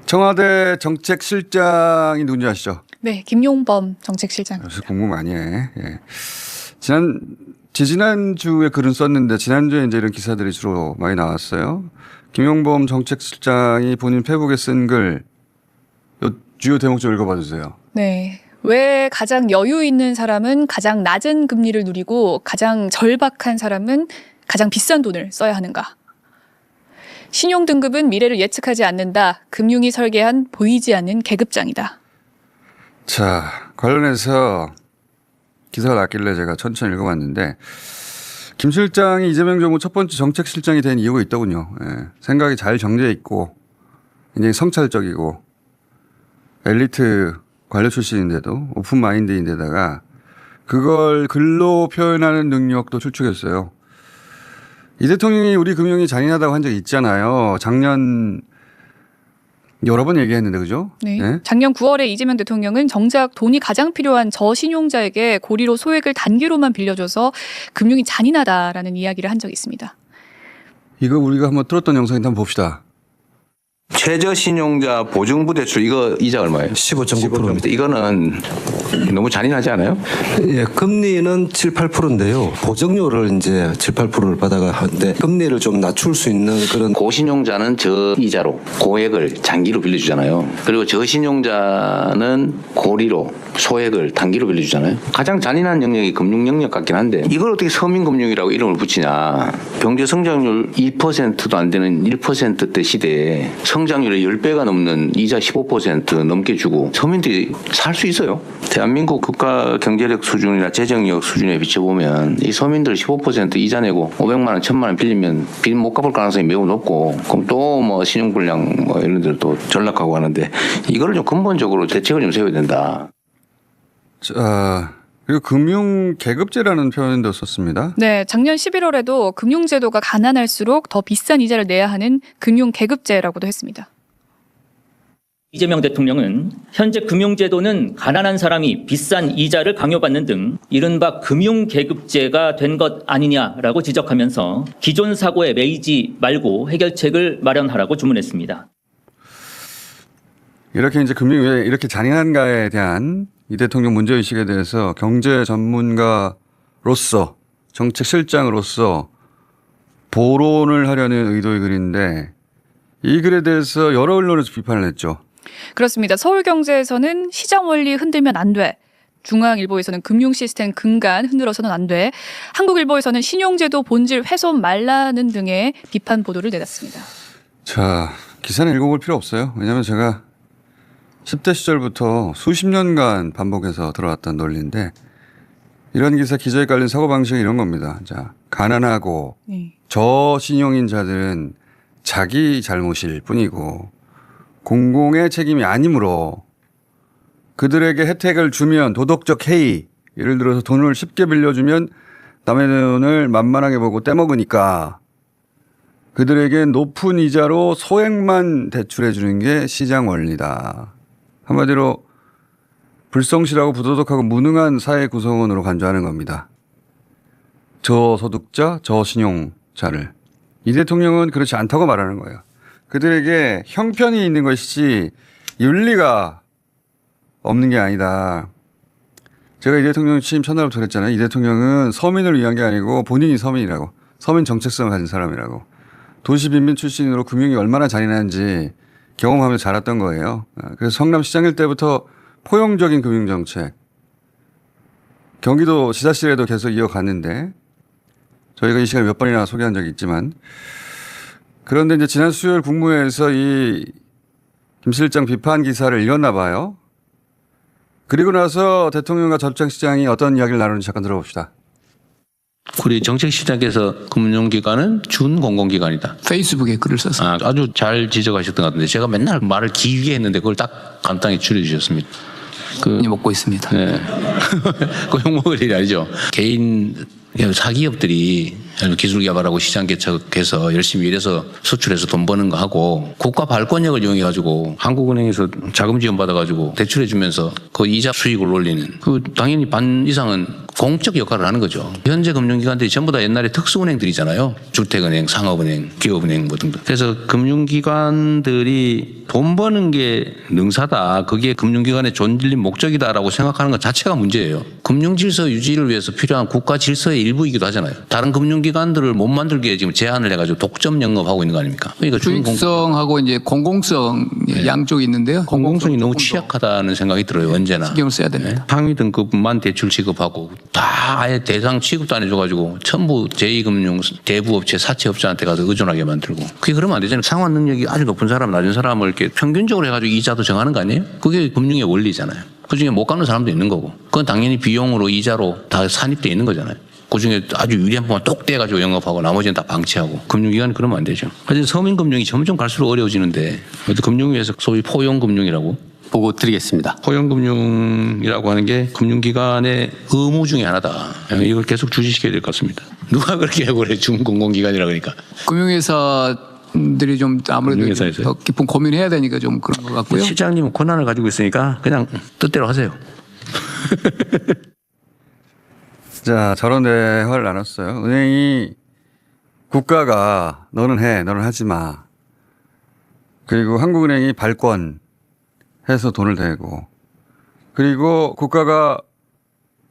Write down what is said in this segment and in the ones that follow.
청와대 정책실장이 누군지 아시죠? 네, 김용범 정책실장. 요새 공부 많이 해. 예. 지난주에 글은 썼는데 지난주에 이제 이런 기사들이 주로 많이 나왔어요. 김용범 정책실장이 본인 페이북에 쓴 글, 주요 대목 좀 읽어봐 주세요. 네. 왜 가장 여유 있는 사람은 가장 낮은 금리를 누리고 가장 절박한 사람은 가장 비싼 돈을 써야 하는가? 신용등급은 미래를 예측하지 않는다. 금융이 설계한 보이지 않는 계급장이다. 자, 관련해서 기사가 났길래 제가 천천히 읽어봤는데 김 실장이 이재명 정부 첫 번째 정책실장이 된 이유가 있더군요. 예. 생각이 잘 정제해 있고 굉장히 성찰적이고 엘리트 관료 출신인데도 오픈 마인드인데다가 그걸 글로 표현하는 능력도 출중했어요. 이 대통령이 우리 금융이 잔인하다고 한 적이 있잖아요. 작년 여러 번 얘기했는데 그죠? 네. 네? 작년 9월에 이재명 대통령은 정작 돈이 가장 필요한 저신용자에게 고리로 소액을 단기로만 빌려줘서 금융이 잔인하다라는 이야기를 한 적이 있습니다. 이거 우리가 한번 들었던 영상인데 한번 봅시다. 최저 신용자 보증부 대출 이거 이자 얼마예요? 15.9%입니다. 이거는 너무 잔인하지 않아요? 예, 금리는 7, 8%인데요. 보증료를 이제 7, 8%를 받아가 하는데 금리를 좀 낮출 수 있는 그런 고신용자는 저이자로 고액을 장기로 빌려주잖아요. 그리고 저신용자는 고리로 소액을 단기로 빌려주잖아요. 가장 잔인한 영역이 금융 영역 같긴 한데 이걸 어떻게 서민금융이라고 이름을 붙이냐. 경제 성장률 2%도 안 되는 1%대 시대에 성장률의 10배가 넘는 이자 15% 넘게 주고 서민들이 살 수 있어요. 대한민국 국가 경제력 수준이나 재정력 수준에 비춰보면 이 서민들 15% 이자 내고 500만 원, 1000만 원 빌리면 빚 못 갚을 가능성이 매우 높고 그럼 또 뭐 신용불량 뭐 이런 데로 또 전락하고 하는데 이거를 좀 근본적으로 대책을 좀 세워야 된다. 자, 그리고 금융 계급제라는 표현도 썼습니다. 네, 작년 11월에도 금융제도가 가난할수록 더 비싼 이자를 내야 하는 금융계급제라고도 했습니다. 이재명 대통령은 현재 금융제도는 가난한 사람이 비싼 이자를 강요받는 등 이른바 금융계급제가 된 것 아니냐라고 지적하면서 기존 사고에 매이지 말고 해결책을 마련하라고 주문했습니다. 이렇게 이제 금융이 왜 이렇게 잔인한가에 대한 이 대통령 문제의식에 대해서 경제 전문가로서 정책실장으로서 보론을 하려는 의도의 글인데 이 글에 대해서 여러 언론에서 비판을 했죠. 그렇습니다. 서울경제에서는 시장 원리 흔들면 안 돼. 중앙일보에서는 금융시스템 근간 흔들어서는 안 돼. 한국일보에서는 신용제도 본질 훼손 말라는 등의 비판 보도를 내놨습니다. 자, 기사는 읽어볼 필요 없어요. 왜냐하면 제가 10대 시절부터 수십 년간 반복해서 들어왔던 논리인데 이런 기사 기저에 깔린 사고방식이 이런 겁니다. 자, 가난하고 저신용인 자들은 자기 잘못일 뿐이고 공공의 책임이 아니므로 그들에게 혜택을 주면 도덕적 해이, 예를 들어서 돈을 쉽게 빌려주면 남의 돈을 만만하게 보고 떼먹으니까 그들에게 높은 이자로 소액만 대출해 주는 게 시장 원리다. 한마디로 불성실하고 부도덕하고 무능한 사회 구성원으로 간주하는 겁니다. 저소득자, 저신용자를. 이 대통령은 그렇지 않다고 말하는 거예요. 그들에게 형편이 있는 것이지 윤리가 없는 게 아니다. 제가 이 대통령 취임 첫날부터 그랬잖아요. 이 대통령은 서민을 위한 게 아니고 본인이 서민이라고. 서민 정체성을 가진 사람이라고. 도시 빈민 출신으로 금융이 얼마나 잔인한지 경험하며 자랐던 거예요. 그래서 성남시장일 때부터 포용적인 금융정책. 경기도 지사실에도 계속 이어갔는데 저희가 이 시간에 몇 번이나 소개한 적이 있지만 그런데 이제 지난 수요일 국무회에서 이 김 실장 비판 기사를 읽었나 봐요. 그리고 나서 대통령과 전정시장이 어떤 이야기를 나누는지 잠깐 들어봅시다. 우리 정책실장께서 금융기관은 준공공기관이다. 페이스북에 글을 썼습니다. 아주 잘 지적하셨던 것 같은데 제가 맨날 말을 길게 했는데 그걸 딱 간단히 줄여주셨습니다. 먹고 있습니다. 네. 그 욕먹을 일이 아니죠. 개인 사기업들이 기술 개발하고 시장 개척해서 열심히 일해서 수출해서 돈 버는 거 하고 국가 발권력을 이용해 가지고 한국은행에서 자금 지원 받아 가지고 대출해 주면서 그 이자 수익을 올리는 그 당연히 반 이상은 공적 역할을 하는 거죠. 현재 금융기관들이 전부 다 옛날에 특수은행들이잖아요. 주택은행, 상업은행, 기업은행 뭐 등등. 그래서 금융기관들이 돈 버는 게 능사다. 그게 금융기관의 존립 목적이다라고 생각하는 것 자체가 문제예요. 금융질서 유지를 위해서 필요한 국가 질서의 일부이기도 하잖아요. 다른 금융기관들을 못 만들게 지금 제한을 해가지고 독점 영업하고 있는 거 아닙니까? 그러니까 수익성하고 이제 공공성 양쪽이 있는데요. 공공성이 너무 취약하다는 생각이 들어요. 언제나. 신경을 써야 됩니다. 상위 등급만 대출 취급하고 다 아예 대상 취급도 안 해줘가지고 전부 제2금융 대부업체 사채업자한테 가서 의존하게 만들고 그게 그러면 안 되잖아요. 상환 능력이 아주 높은 사람 낮은 사람을 이렇게 평균적으로 해가지고 이자도 정하는 거 아니에요? 그게 금융의 원리잖아요. 그중에 못 갚는 사람도 있는 거고 그건 당연히 비용으로 이자로 다 산입돼 있는 거잖아요. 그중에 아주 유리한 부분만 똑 떼가지고 영업하고 나머지는 다 방치하고 금융기관이 그러면 안 되죠. 그래서 서민금융이 점점 갈수록 어려워지는데 금융위에서 소위 포용금융이라고 보고 드리겠습니다. 포용금융이라고 하는 게 금융기관의 의무 중에 하나다. 이걸 계속 주시시켜야 될 것 같습니다. 누가 그렇게 하고 그래 준공공기관이라 그러니까. 금융회사들이 좀 아무래도 금융회사에서요? 더 깊은 고민해야 되니까 좀 그런 것 같고요. 실장님은 권한을 가지고 있으니까 그냥 뜻대로 하세요. 자, 저런 대화를 나눴어요. 은행이 국가가 너는 해, 너는 하지 마. 그리고 한국은행이 발권해서 돈을 대고 그리고 국가가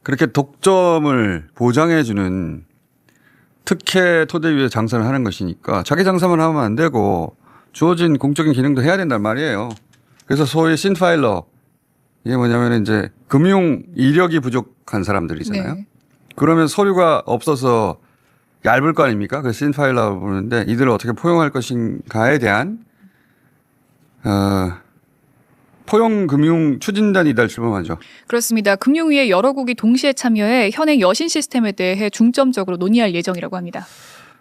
그렇게 독점을 보장해주는 특혜 토대 위에 장사를 하는 것이니까 자기 장사만 하면 안 되고 주어진 공적인 기능도 해야 된단 말이에요. 그래서 소위 신파일러 이게 뭐냐면 이제 금융 이력이 부족한 사람들이잖아요. 네. 그러면 서류가 없어서 얇을 거 아닙니까? 그래서 신파일러라고 부르는데 이들을 어떻게 포용할 것인가에 대한 포용금융 추진단이 이달 출범하죠. 그렇습니다. 금융위에 여러 국이 동시에 참여해 현행 여신 시스템에 대해 중점적으로 논의할 예정이라고 합니다.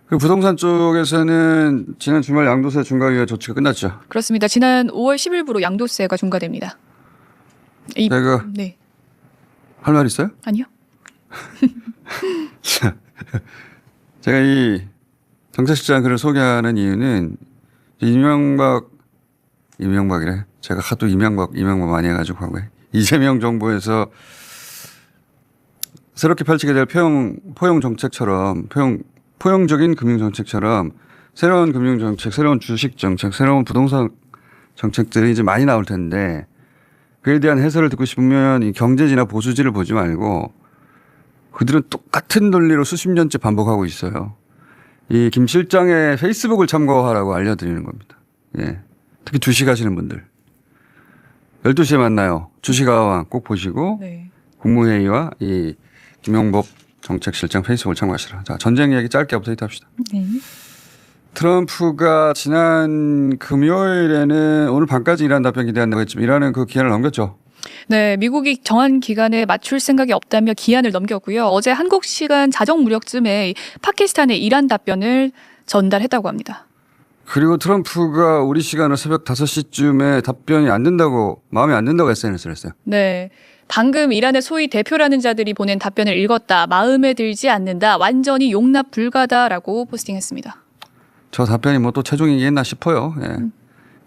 그 부동산 쪽에서는 지난 주말 양도세 중과위원 조치가 끝났죠. 그렇습니다. 지난 5월 10일부로 양도세가 중과됩니다. 네. 할 말 있어요? 아니요. 제가 이 정책실장 글을 소개하는 이유는 이명박이래. 제가 하도 이명박 많이 해가지고 하고 이재명 정부에서 새롭게 펼치게 될 포용 정책처럼 포용적인 금융 정책처럼 새로운 금융 정책, 새로운 주식 정책, 새로운 부동산 정책들이 이제 많이 나올 텐데 그에 대한 해설을 듣고 싶으면 이 경제지나 보수지를 보지 말고 그들은 똑같은 논리로 수십 년째 반복하고 있어요. 이 김 실장의 페이스북을 참고하라고 알려드리는 겁니다. 예. 특히 주식 하시는 분들. 12시에 만나요. 주식아왕 꼭 보시고 네. 국무회의와 이 김용복 정책실장 페이스북을 참고하시라. 자, 전쟁 얘기 짧게 업데이트 합시다. 네. 트럼프가 지난 금요일에는 오늘 밤까지 이란 답변 기대한다고 했지만 이란은 그 기한을 넘겼죠. 네, 미국이 정한 기간에 맞출 생각이 없다며 기한을 넘겼고요. 어제 한국 시간 자정 무렵쯤에 파키스탄의 이란 답변을 전달했다고 합니다. 그리고 트럼프가 우리 시간으로 새벽 5시쯤에 답변이 안 된다고 마음에 안 든다고 SNS를 했어요. 네. 방금 이란의 소위 대표라는 자들이 보낸 답변을 읽었다. 마음에 들지 않는다. 완전히 용납 불가다라고 포스팅했습니다. 저 답변이 뭐 또 최종이겠나 싶어요. 예.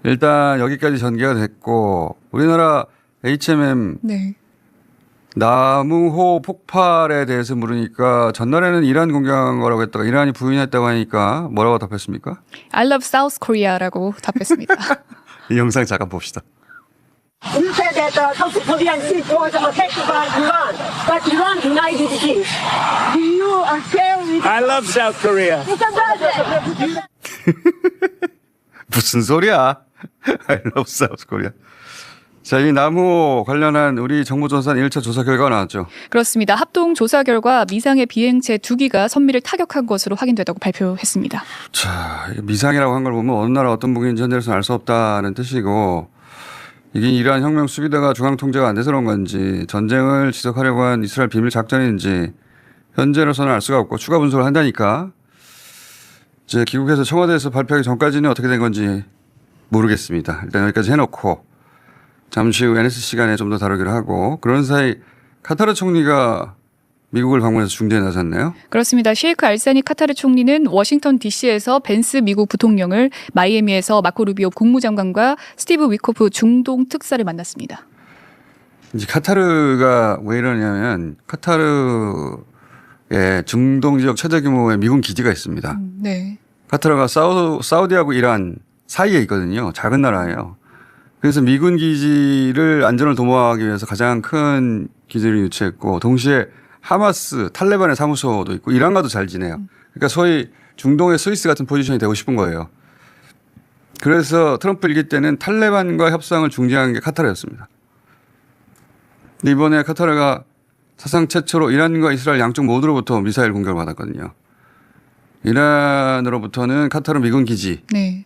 일단 여기까지 전개가 됐고 우리나라 HMM 네. 나무호 폭발에 대해서 물으니까 전날에는 이란 공격한 거라고 했다가 이란이 부인했다고 하니까 뭐라고 답했습니까? I love South Korea라고 답했습니다. 이 영상 잠깐 봅시다. You said that South Korean ship was attacked by Iran, but Iran denied it. Do you share with I love South Korea. 무슨 소리야? I love South Korea. 자, 이 나무 관련한 우리 정보조사 1차 조사 결과가 나왔죠. 그렇습니다. 합동 조사 결과 미상의 비행체 2기가 선미를 타격한 것으로 확인됐다고 발표했습니다. 자, 미상이라고 한 걸 보면 어느 나라 어떤 무기인지 현재로서는 알 수 없다는 뜻이고 이게 이란 혁명 수비대가 중앙 통제가 안 돼서 그런 건지 전쟁을 지속하려고 한 이스라엘 비밀 작전인지 현재로서는 알 수가 없고 추가 분석을 한다니까 이제 귀국해서 청와대에서 발표하기 전까지는 어떻게 된 건지 모르겠습니다. 일단 여기까지 해놓고 잠시 후 NS 시간에 좀 더 다루기로 하고 그런 사이 카타르 총리가 미국을 방문해서 중재에 나섰네요. 그렇습니다. 셰이크 알사니 카타르 총리는 워싱턴 DC에서 벤스 미국 부통령을, 마이애미에서 마코 루비오 국무장관과 스티브 위코프 중동 특사를 만났습니다. 이제 카타르가 왜 이러냐면 카타르에 중동 지역 최대 규모의 미군 기지가 있습니다. 네. 카타르가 사우디하고 이란 사이에 있거든요. 작은 나라예요. 그래서 미군 기지를 안전을 도모하기 위해서 가장 큰 기지를 유치했고, 동시에 하마스, 탈레반의 사무소도 있고 이란과도 잘 지내요. 그러니까 소위 중동의 스위스 같은 포지션이 되고 싶은 거예요. 그래서 트럼프 일기 때는 탈레반과 협상을 중재한 게 카타르였습니다. 근데 이번에 카타르가 사상 최초로 이란과 이스라엘 양쪽 모두로부터 미사일 공격을 받았거든요. 이란으로부터는 카타르 미군 기지에 네.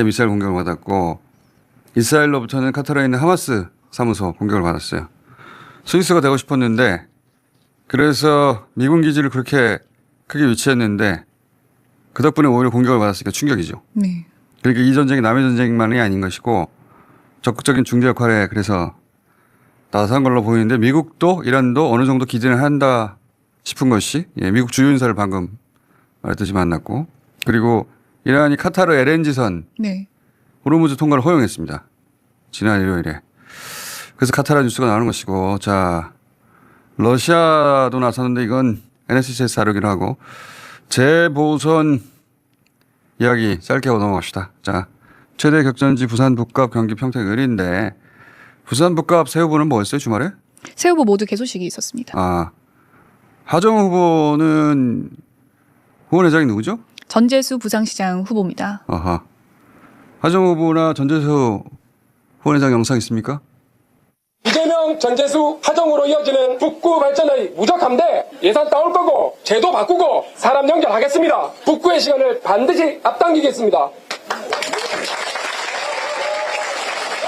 미사일 공격을 받았고, 이스라엘로부터는 카타르에 있는 하마스 사무소 공격을 받았어요. 스위스가 되고 싶었는데, 그래서 미군 기지를 그렇게 크게 위치했는데 그 덕분에 오히려 공격을 받았으니까 충격이죠. 네. 그러니까 이 전쟁이 남의 전쟁만이 아닌 것이고 적극적인 중재 역할에 그래서 나선 걸로 보이는데, 미국도 이란도 어느 정도 기대는 한다 싶은 것이, 미국 주요 인사를 방금 말했듯이 만났고, 그리고 이란이 카타르 LNG선 네. 호르무즈 통과를 허용했습니다. 지난 일요일에. 그래서 카타르 뉴스가 나오는 것이고, 자, 러시아도 나섰는데 이건 NSC에서 다루기로 하고, 재보선 이야기 짧게 하고 넘어갑시다. 자, 최대 격전지 부산 북갑 경기 평택 을인데, 부산 북갑 새 후보는 뭐였어요, 주말에? 새 후보 모두 개소식이 있었습니다. 아, 하정우 후보는 후보내장이 누구죠? 전재수 부산시장 후보입니다. 아하. 하정우 후보나 전재수 후보내장 영상 있습니까? 이재명, 전재수, 하정우로 이어지는 북구 발전의 무적함대 예산 따올 거고 제도 바꾸고 사람 연결하겠습니다. 북구의 시간을 반드시 앞당기겠습니다.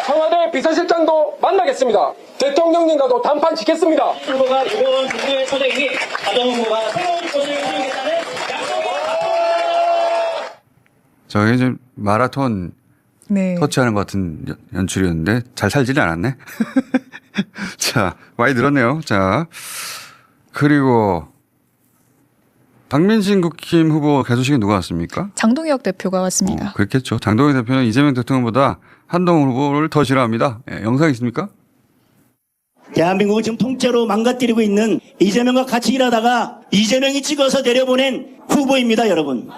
청와대 비서실장도 만나겠습니다. 대통령님과도 단판 짓겠습니다. 후보가 이번 북구의 소장이니 하정우 후보가 새로운 곳을 키우겠다는 약속입니다. 저게 좀 마라톤 네. 터치하는 것 같은 연출이었는데 잘 살지는 않았네. 자, 많이 늘었네요. 자, 그리고 박민신 국힘 후보 개소식에 누가 왔습니까? 장동혁 대표가 왔습니다. 그렇겠죠. 장동혁 대표는 이재명 대통령보다 한동훈 후보를 더 싫어합니다. 영상 있습니까? 대한민국을 지금 통째로 망가뜨리고 있는 이재명과 같이 일하다가 이재명이 찍어서 내려보낸 후보입니다, 여러분.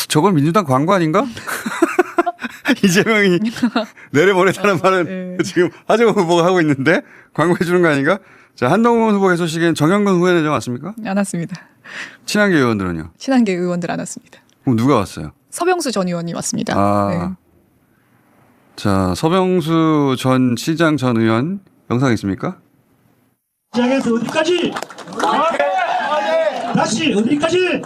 저건 민주당 광고 아닌가? 이재명이 내려보냈다는 말은 지금 하정우 후보가 하고 있는데 광고해 주는 거 아닌가? 자, 한동훈 후보 개소식엔 정영근 후보회장 왔습니까? 안 왔습니다. 친한계 의원들은요? 친한계 의원들 안 왔습니다. 그럼 누가 왔어요? 서병수 전 의원이 왔습니다. 아, 네. 자, 서병수 전 시장 전 의원 영상 있습니까? 시장에서 어디까지? 다시 어디까지?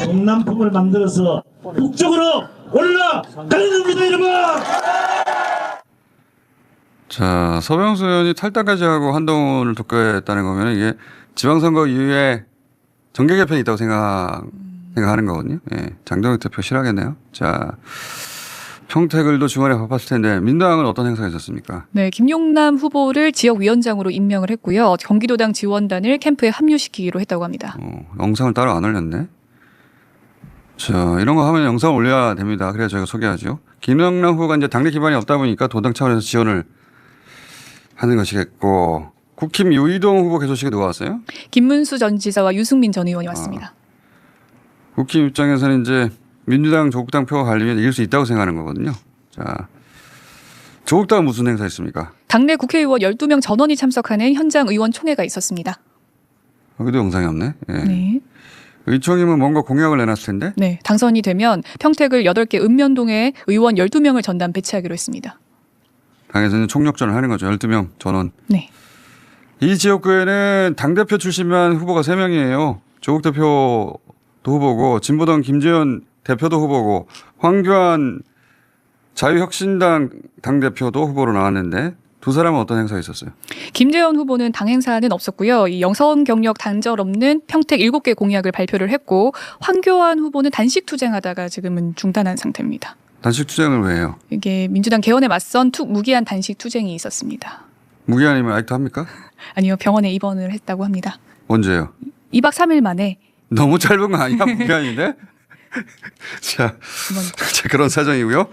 동남풍을 만들어서 북쪽으로 올라가는 겁니다, 여러분. 자, 서병수 의원이 탈당까지 하고 한동훈을 독과했다는 거면 이게 지방선거 이후에 정계 개편이 있다고 생각하는 거거든요. 예, 장동혁 대표 싫어하겠네요. 자, 평택을도 주말에 바빴을 텐데 민주당은 어떤 행사가 있었습니까? 네, 김용남 후보를 지역위원장으로 임명을 했고요. 경기도당 지원단을 캠프에 합류시키기로 했다고 합니다. 영상을 따로 안 올렸네. 자, 이런 거 하면 영상 올려야 됩니다. 그래야 저희가 소개하죠. 김영남 후보가 이제 당내 기반이 없다 보니까 도당 차원에서 지원을 하는 것이겠고, 국힘 유이동 후보 개소식에 누가 왔어요? 김문수 전 지사와 유승민 전 의원이 왔습니다. 국힘 입장에서는 이제 민주당, 조국당 표가 갈리면 이길 수 있다고 생각하는 거거든요. 자, 조국당은 무슨 행사 있습니까? 당내 국회의원 12명 전원이 참석하는 현장 의원 총회가 있었습니다. 여기도 영상이 없네. 예. 네. 의총이면 뭔가 공약을 내놨을 텐데. 네, 당선이 되면 평택을 8개 읍면동에 의원 12명을 전담 배치하기로 했습니다. 당에서는 총력전을 하는 거죠. 12명 전원. 네. 이 지역구에는 당대표 출신만 후보가 3명이에요. 조국 대표도 후보고, 진보당 김재현 대표도 후보고, 황교안 자유혁신당 당대표도 후보로 나왔는데 두 사람은 어떤 행사가 있었어요? 김재현 후보는 당 행사는 없었고요. 이 영선 경력 단절 없는 평택 7개 공약을 발표를 했고, 황교안 후보는 단식 투쟁하다가 지금은 중단한 상태입니다. 단식 투쟁을 왜 해요? 이게 민주당 개헌에 맞선 무기한 단식 투쟁이 있었습니다. 무기한이면 아직도 합니까? 아니요, 병원에 입원을 했다고 합니다. 언제요? 2박 3일 만에 너무 짧은 거 아니야? 무기한인데? 자, 그런 사정이고요.